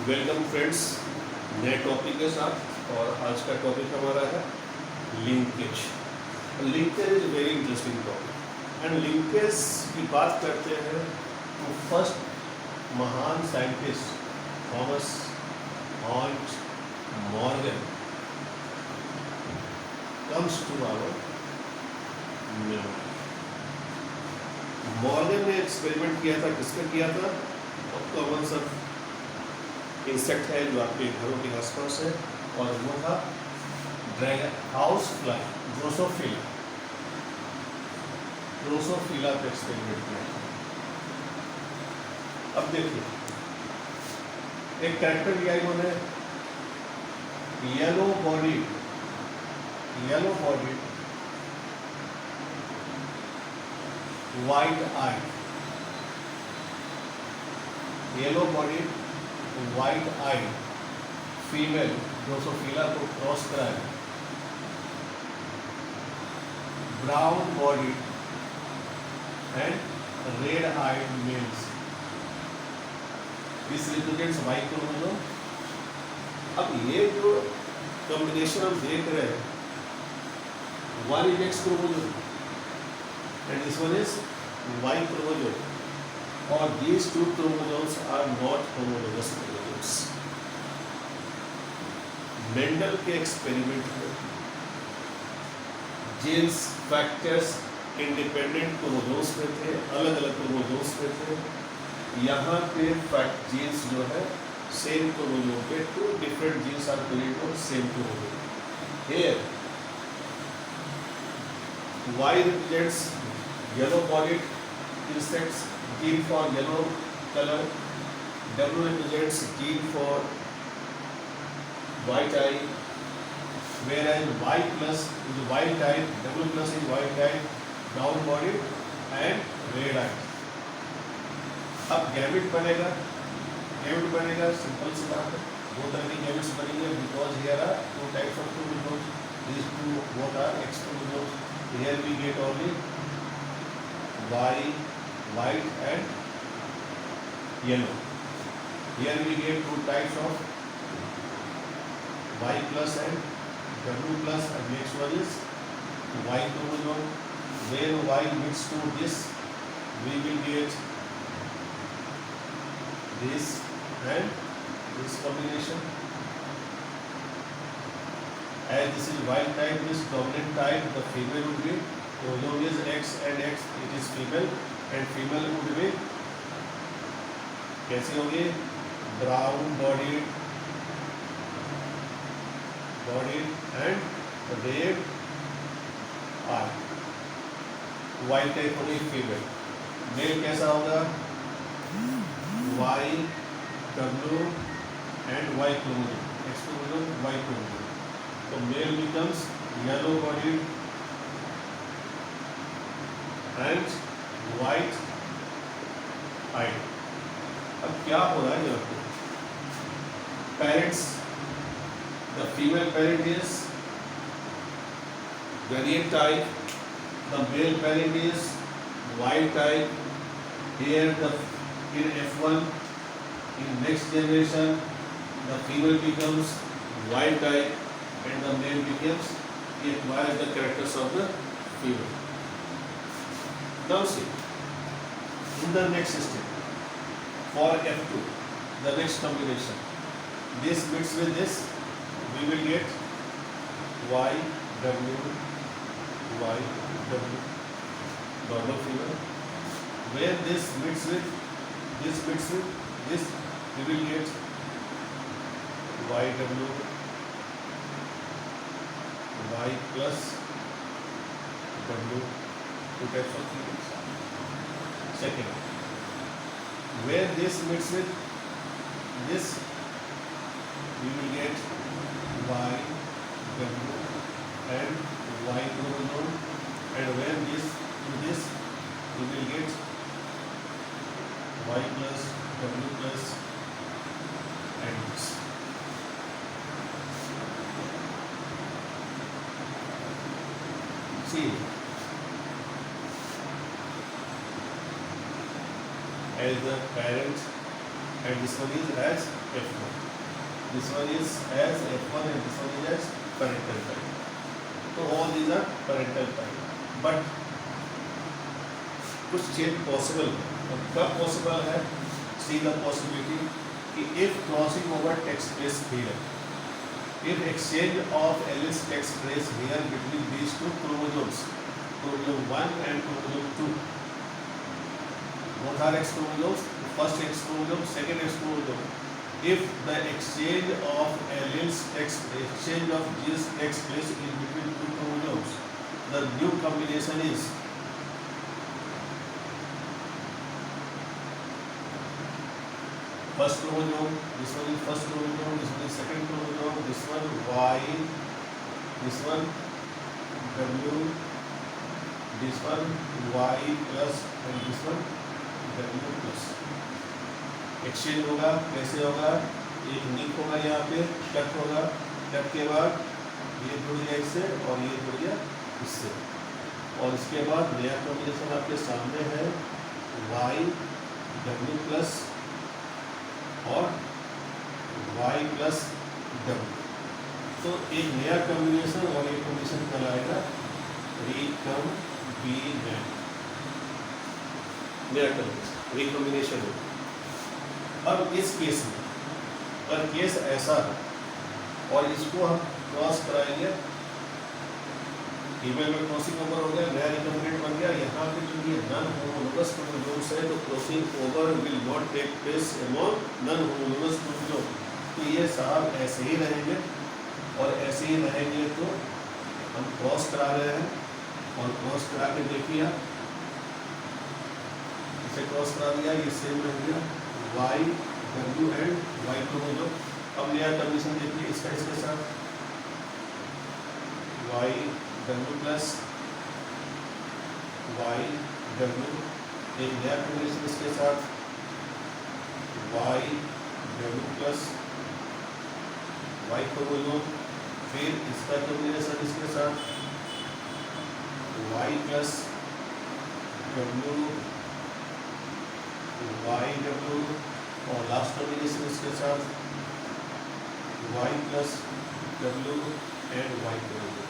Welcome friends, नए topic के साथ। और आज का टॉपिक हमारा है linkage. Linkage is very interesting topic. And linkage की बात करते हैं तो फर्स्ट महान scientist Thomas Hunt Morgan comes to our memory. Morgan ने एक्सपेरिमेंट किया था। किसका किया था? कॉमन सा इंसेक्ट है जो आपके घरों के आसपास है, और वो था dragon house fly, Drosophila. Drosophila पे एक्सपेरिमेंट किया था। अब देखिए, एक कैरेक्टर लिया इन्होंने, yellow body white eye, yellow body white eye female Drosophila को क्रॉस कराया। Brown body and red eyed males, this represents Y chromosome. अब ये जो कॉम्बिनेशन हम देख रहे हैं, one is X chromosome and this one is Y chromosome, और these two chromosomes are not homologous chromosomes. Mendel के एक्सपेरिमेंट में जीन्स फैक्टर्स इंडिपेंडेंट क्रोमोसोम्स में थे, अलग अलग क्रोमोसोम्स में थे। यहाँ पे फैक्ट जीन्स जो है सेम क्रोमोसोम पे, two different genes are present on same chromosome. Here Y represents yellow bodied insects, gene for yellow color. W represents gene for white eye, whereas Y plus is white type, W plus is white type, brown body and red eye. अब gamete बनेगा, simple सी बात है, दो तरह के gametes बनेंगे, because here are two types of chromosomes, these two both are X chromosomes. Here we get only Y, white and yellow. Here we get two types of Y plus and W plus, and next one is Y chromosome. When Y meets to this, we will get this and this combination. As this is wild type, this dominant type, the female would be, chromosome is X and X, it is female, and female would be कैसी होगी? Brown body and red I. White type होगी female. Mail कैसा होगा? Y, W and Y chromosome, X chromosome, Y chromosome. तो mail becomes yellow bodied and white eyed. अब क्या हो रहा है यहाँ पे? Parents, the female parent is variant type, the male parent is white type. Here in F1, in next generation, the female becomes white type and the male becomes, he acquires the characters of the female. Now see, in the next step, for F2, the next combination, this mixed with this, we will get Y, W, normal female. Where this mixed with this, we will get Y, W, Y plus W, two types of females. Second, where this mixed with this, we will get Y, W and Y chromosome, and where this to this, we will get Y plus W plus and this. See, as the parent and this one is as F1. This one is as F1 and this one is as parental child. So all these are parental child. But कुछ change possible है, और कब possible है? See the possibility कि if crossing over takes place here, if exchange of alleles takes place here between these two chromosomes, chromosome 1 and chromosome 2, both are X chromosomes, first X chromosome, second X chromosome. If the exchange of alleles exchange of genes takes place in between two chromosomes, the new combination is first chromosome, this one is first chromosome, this one is second chromosome, this one Y, this one W, this one Y plus and this one W plus. Exchange होगा, कैसे होगा? एक निक होगा, यहाँ पे cut होगा, cut के बाद ये जुड़ गया इससे और ये जुड़ गया इससे, और इसके बाद नया कॉम्बिनेशन आपके सामने है Y W प्लस और Y प्लस W. तो एक नया कॉम्बिनेशन और एक कॉम्बिनेशन कहलाएगा रिकॉम्बिनेंट. नया कॉम्बिनेशन रिकॉम्बिनेशन होगा. अब इस केस में अगर केस ऐसा है और इसको हम क्रॉस कराएंगे, फीमेल में क्रॉसिंग ओवर हो गया, नया रिकॉम्बिनेंट बन गया. यहाँ पे जो ये नॉन होमोलोगस क्रोमोसोम्स है, तो crossing over will not take place among non homologous chromosome. तो ये साहब ऐसे ही रहेंगे, और ऐसे ही रहेंगे तो हम क्रॉस करा रहे हैं, और क्रॉस करा के देखिए, इसे क्रॉस करा दिया, ये सेम रह गया Y W and Y chromosome. अब नया कंडीशन देखिए इसका इसके साथ Y W plus Y W, एक नया कंडीशन इसके साथ Y W plus Y chromosome. फिर इसका कॉम्बिनेशन इसके साथ Y plus W Y W, और लास्ट कॉम्बिनेशन इसके साथ Y plus W and Y chromosome.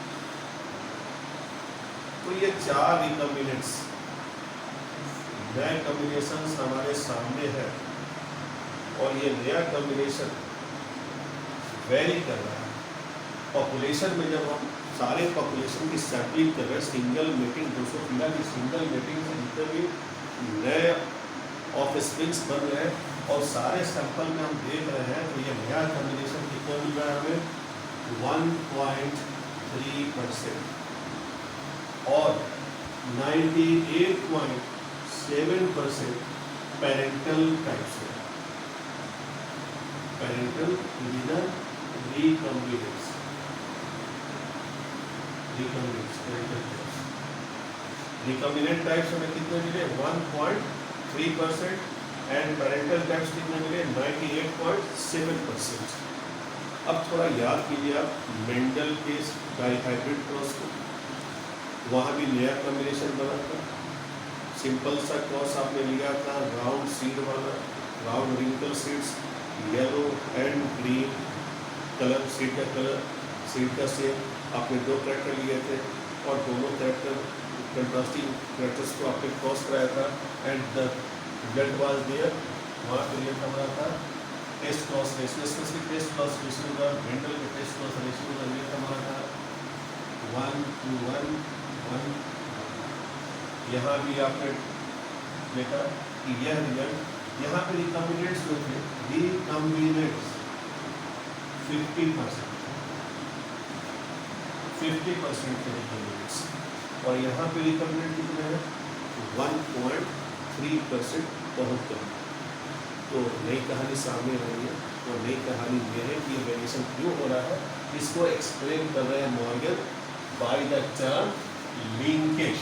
तो ये चार रिकॉम्बिनेंट्स नए कॉम्बिनेशंस हमारे सामने है, और ये नया कॉम्बिनेशन वेरी कर रहा है. पॉपुलेशन में जब हम सारे पॉपुलेशन की सैम्पलिंग कर रहे हैं, सिंगल मेटिंग, ड्रोसोफिला की सिंगल मेटिंग से जितने भी नए ऑफ स्प्रिंग्स बन रहे हैं, और सारे सैंपल में हम देख रहे हैं, तो ये नया कॉम्बिनेशन कितना मिल रहा है हमें? 1.3%, और 98.7% पेरेंटल टाइप से. Parental division recombinants recombinant types हमें कितने मिले? 1.3%, एंड पेरेंटल टाइप्स कितने मिले? 98.7%. अब थोड़ा याद कीजिए आप मेंडल के डाइहाइब्रिड क्रॉस को, वहाँ भी नया कॉम्बिनेशन बना था. सिंपल सा क्रॉस आपने लिया था, राउंड सीड वाला, round wrinkle seeds, yellow and green colour, seed का कलर, सीड का शेप. आपने दो कैरेक्टर लिए थे, और दोनों कैरेक्टर कंट्रास्टिंग कैरेक्टर्स को आपने क्रॉस कराया था, and the result was there. वहाँ पे ये हमारा था टेस्ट क्रॉस रेशियो, की टेस्ट क्रॉस रेशियो का, मेंडल के टेस्ट क्रॉस रेशियो का ये हमारा था 1:1:1. यहाँ भी आपने देखा कि यह रिजल्ट, यहाँ पे रिकॉम्बिनेंट्स जो थे, रिकॉम्बिनेंट्स 50% थे रिकॉम्बिनेंट्स, और यहाँ पे रिकॉम्बिनेंट कितने हैं? 1.3%, बहुत कम. तो नई कहानी सामने आई है, और नई कहानी ये है कि ये वेरिएशन क्यों हो रहा है. इसको एक्सप्लेन कर रहे हैं Morgan by the term linkage.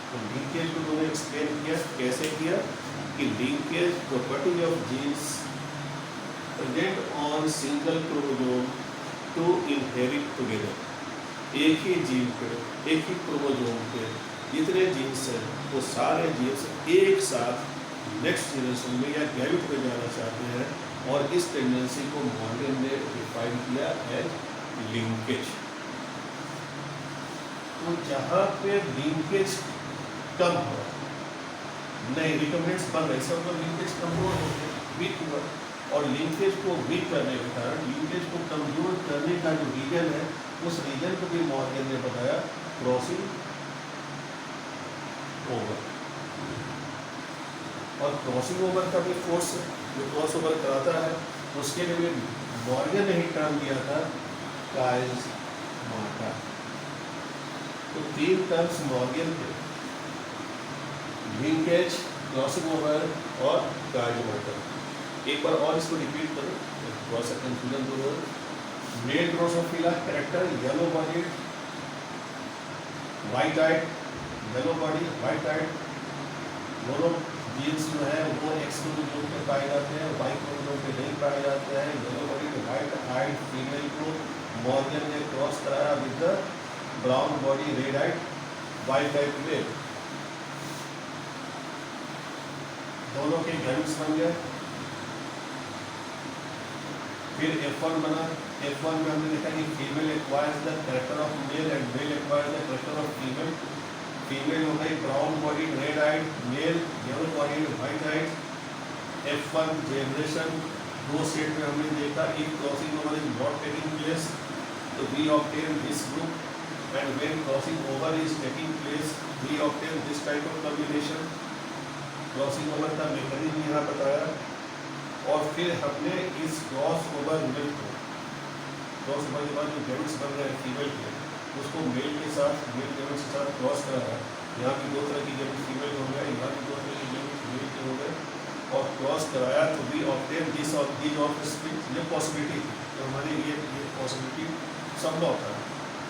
तो लिंकेज को उन्होंने एक्सप्लेन किया, कैसे किया कि linkage property of genes present on single chromosome to inherit together. एक ही जीन पे, एक ही क्रोमोसोम पे जितने जीन्स हैं, वो सारे जीन्स एक साथ नेक्स्ट जनरेशन में या गैविट में जाना चाहते हैं, और इस टेंडेंसी को मॉर्गन ने डिफाइन किया एज लिंकेज। तो जहाँ पे लिंकेज कम हो, नहीं रिकमेंड्स बन रहे, सब लिंकेज कमजोर हो गया, वीक हुआ, और लिंकेज को वीक करने के कारण, लिंकेज को कमजोर करने का जो रीजन है, उस रीजन को भी मॉर्गन ने बताया क्रॉसिंग ओवर। और क्रॉसिंग ओवर का भी फोर्स जो क्रॉस ओवर कराता है, उसके लिए भी मॉर्गन ने ही टर्म दिया था काइल्स मार्टा। तो 3 टर्म्स मॉर्गन थे, लिंकेज, क्रॉसिंग ओवर और काइल्स मार्टा। एक बार और इसको रिपीट करो, थोड़ा सा कंफ्यूजन दूर हो। Male Drosophila character yellow body, white eyed, yellow body white eyed, दोनों जीन्स जो है वो एक्स क्रोमोसोम पे पाए जाते हैं, वाई क्रोमोसोम पे नहीं पाए जाते हैं। Yellow body white eyed female को मॉर्गन ने क्रॉस कराया with the brown body red eyed white eyed male. दोनों के गैमेट्स बन गए। फिर F1 बना। F1 में हमने देखा कि female acquires the character of male and male acquires the character of female. Female हो गई brown body red eyed, male yellow body white eyed. F1 generation 2 set में हमने देखा if crossing over is not taking place तो we obtain this group, and when crossing over is taking place we obtain this type of combination. Crossing over का mechanism यहाँ बताया। और फिर हमने इस क्रॉस ओवर रिजल्ट को, क्रॉस ओवर के बाद जो गैमेट्स बन रहे हैं फीमेल के, उसको मेल के साथ, मेल गैमेट्स के साथ क्रॉस कराया। यहाँ भी 2 तरह की गैमेट फीमेल हो गए, यहाँ भी 2 तरह की गैमेट मेल के हो गए, और क्रॉस कराया तो we obtain this of these of split. ये पॉसिबिलिटी थी, तो हमारे ये पॉसिबिलिटी संभव था।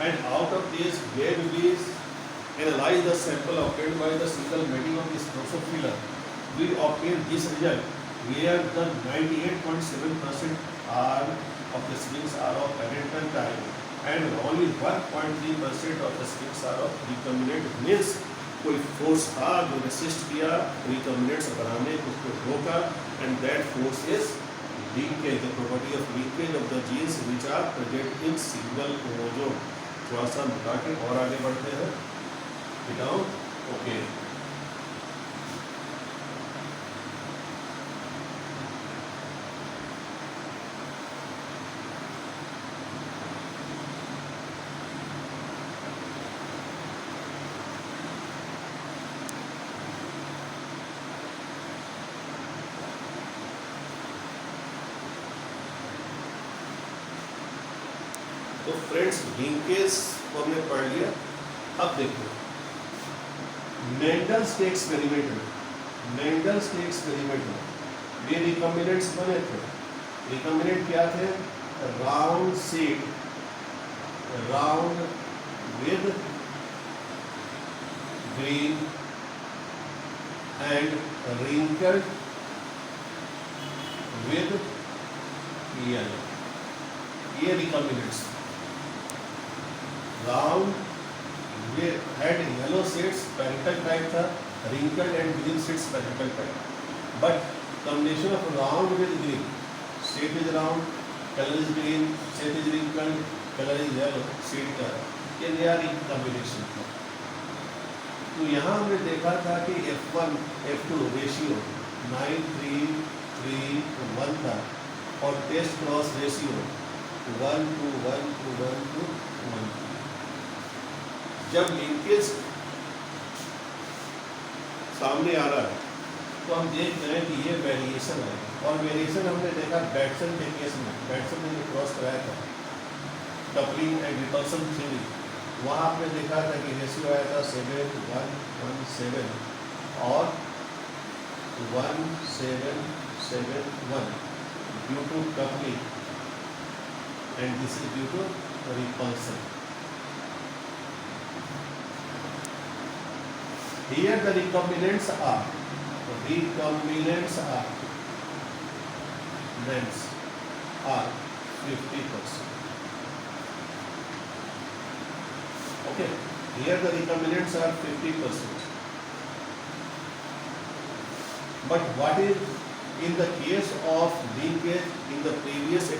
And out of this where we analyse the sample obtained by the single mating of this Drosophila, we obtain this result where the 98.7% are of the swings are of parental type and only 1.3% of the swings are of recombinant। means कोई force था जो resist किया recombinants बनाने को, उसको रोका, and that force is linkage, the property of linkage of the genes which are present in single chromosome. थोड़ा सा मिटा के और आगे बढ़ते हैं, मिटाओ, ओके। तो फ्रेंड्स लिंकेज को हमने पढ़ लिया। अब देखो मेंडल्स के एक्सपेरिमेंट में ये रिकम्बिनेंट्स बने थे। रिकम्बिनेंट क्या थे? Round seed, round with green and wrinkled with yellow, ये recombinants. Round had yellow seeds, parental type था, wrinkled and green seeds parental type, but combination of round with green, seed is round, color is green, seed is wrinkled, color is yellow, seed का ये नया combination था। तो यहाँ हमने देखा था कि F1 F2 रेशियो 9:3:3:1 था, और टेस्ट क्रॉस रेशियो 1:1:1:1। जब लिंकेज सामने आ रहा है तो हम देख रहे हैं कि ये वेरिएशन है, और वेरिएशन हमने देखा बैटसन के केस में। बैटसन ने जो क्रॉस कराया था कपलिंग एंड रिपल्सन थ्योरी, वहाँ आपने देखा था कि रेशियो आया था 7:1:7 और 1:7:7:1 due to coupling, and this is due to repulsion. Here the recombinants are nets are 50%. Okay, here the recombinants are 50%. But what is in the case of linkage in the previous